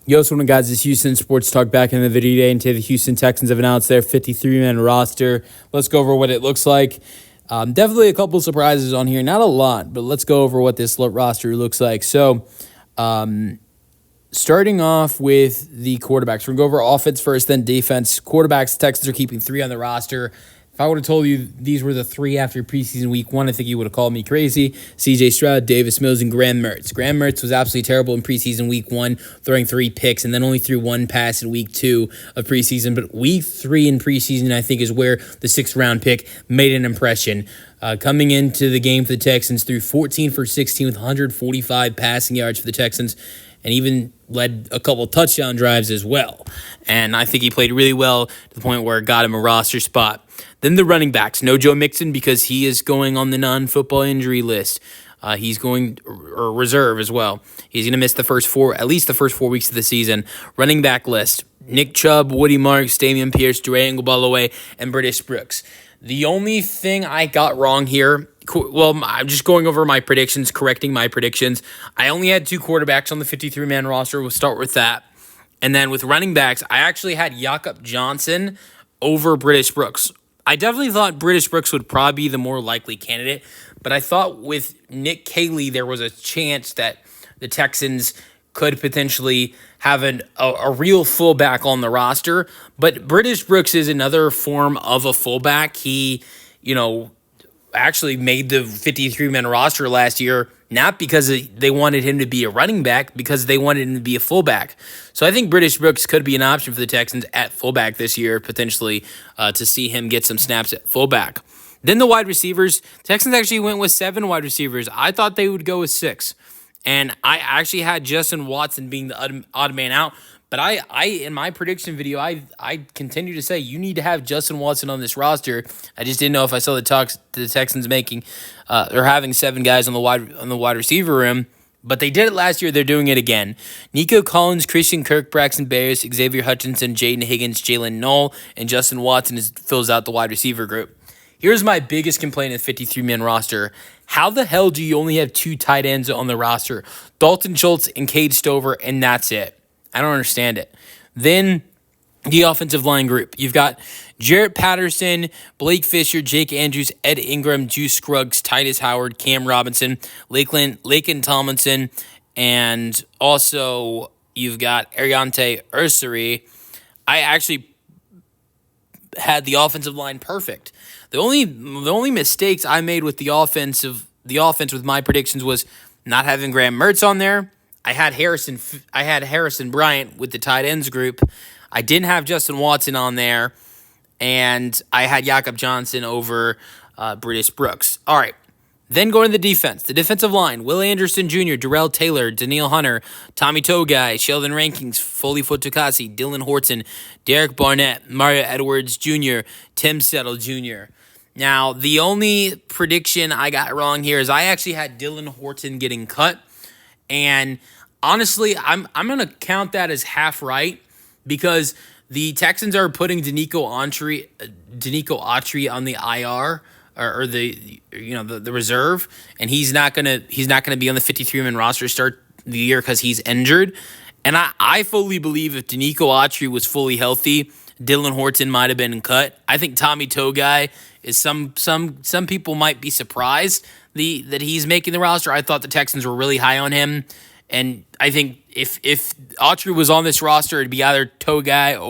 Yo, what's going on, guys? It's Houston Sports Talk back in the video today, and today the Houston Texans have announced their 53-man roster. Let's go over what it looks like. Definitely a couple surprises on here. Not a lot, but let's go over what this roster looks like. So, starting off with the quarterbacks. We're going to go over offense first, then defense. Quarterbacks, Texans are keeping 3 on the roster. If I would have told you these were the 3 after preseason week 1, I think you would have called me crazy. C.J. Stroud, Davis Mills, and Graham Mertz. Graham Mertz was absolutely terrible in preseason week 1, throwing 3 picks, and then only threw 1 pass in week 2 of preseason. But week 3 in preseason, I think, is where the 6th-round pick made an impression. Coming into the game for the Texans, threw 14 for 16 with 145 passing yards for the Texans, and even led a couple touchdown drives as well. And I think he played really well to the point where it got him a roster spot. Then the running backs. No Joe Mixon because he is going on the non-football injury list. He's going or reserve as well. He's going to miss at least the first 4 weeks of the season. Running back list. Nick Chubb, Woody Marks, Damian Pierce, Dre Angleballaway, and British Brooks. The only thing I got wrong here, well, I'm just going over my predictions, correcting my predictions. I only had 2 quarterbacks on the 53-man roster. We'll start with that. And then with running backs, I actually had Jakob Johnson over British Brooks. I definitely thought British Brooks would probably be the more likely candidate, but I thought with Nick Caley, there was a chance that the Texans could potentially have a real fullback on the roster. But British Brooks is another form of a fullback. He, actually made the 53-man roster last year, not because they wanted him to be a running back, because they wanted him to be a fullback. So I think British Brooks could be an option for the Texans at fullback this year, potentially, to see him get some snaps at fullback. Then the wide receivers. Texans actually went with 7 wide receivers. I thought they would go with 6. And I actually had Justin Watson being the odd man out. But I in my prediction video, I continue to say you need to have Justin Watson on this roster. I just didn't know if I saw the talks the Texans making or having 7 guys on the wide receiver room. But they did it last year. They're doing it again. Nico Collins, Christian Kirk, Braxton Berrios, Xavier Hutchinson, Jaden Higgins, Jalen Knoll, and Justin Watson fills out the wide receiver group. Here's my biggest complaint of the 53-man roster. How the hell do you only have 2 tight ends on the roster? Dalton Schultz and Cade Stover, and that's it. I don't understand it. Then the offensive line group. You've got Jarrett Patterson, Blake Fisher, Jake Andrews, Ed Ingram, Juice Scruggs, Titus Howard, Cam Robinson, Laken Tomlinson, and also you've got Ariante Ursary. I actually had the offensive line perfect. The only mistakes I made with the offense with my predictions was not having Graham Mertz on there. I had Harrison Bryant with the tight ends group. I didn't have Justin Watson on there, and I had Jakob Johnson over British Brooks. All right. Then going to the defense. The defensive line, Will Anderson Jr., Darrell Taylor, Daniil Hunter, Tommy Togai, Sheldon Rankins, Foley Fotukasi, Dylan Horton, Derek Barnett, Mario Edwards Jr., Tim Settle Jr. Now, the only prediction I got wrong here is I actually had Dylan Horton getting cut. And honestly, I'm going to count that as half right because the Texans are putting Danico Autry on the IR or the reserve, and he's not going to be on the 53-man roster to start the year because he's injured. And I fully believe if Danico Autry was fully healthy, Dylan Horton might have been cut. I think Tommy Togai is some people might be surprised that he's making the roster. I thought the Texans were really high on him, and I think if Autry was on this roster, it'd be either Togai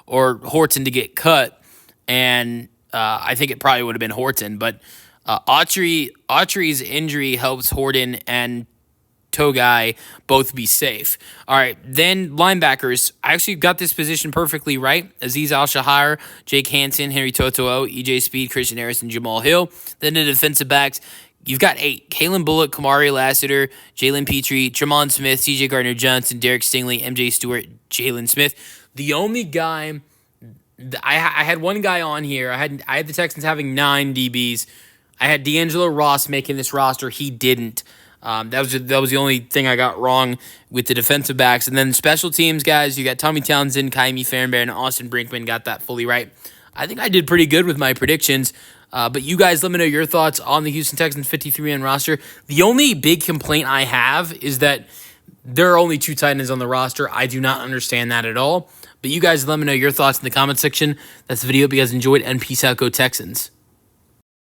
or Horton to get cut, and I think it probably would have been Horton. But Autry's injury helps Horton and Togai both be safe. All right, then linebackers. I actually got this position perfectly right. Aziz Al-Shahar, Jake Hansen, Henry To'oTo'o, EJ Speed, Christian Harrison, Jamal Hill. Then the defensive backs. You've got 8. Kalen Bullock, Kamari Lassiter, Jalen Petrie, Tremont Smith, CJ Gardner-Johnson, Derek Stingley, MJ Stewart, Jalen Smith. The only guy, I had one guy on here. I had the Texans having 9 DBs. I had D'Angelo Ross making this roster. He didn't. That was the only thing I got wrong with the defensive backs. And then special teams guys, you got Tommy Townsend, Kaimi Fairbairn, and Austin Brinkman got that fully right. I think I did pretty good with my predictions. But you guys let me know your thoughts on the Houston Texans 53-man roster. The only big complaint I have is that There are only two tight ends on the roster. I do not understand that at all. But you guys let me know your thoughts in the comment section. That's the video. Hope you guys enjoyed, and peace out. Go Texans.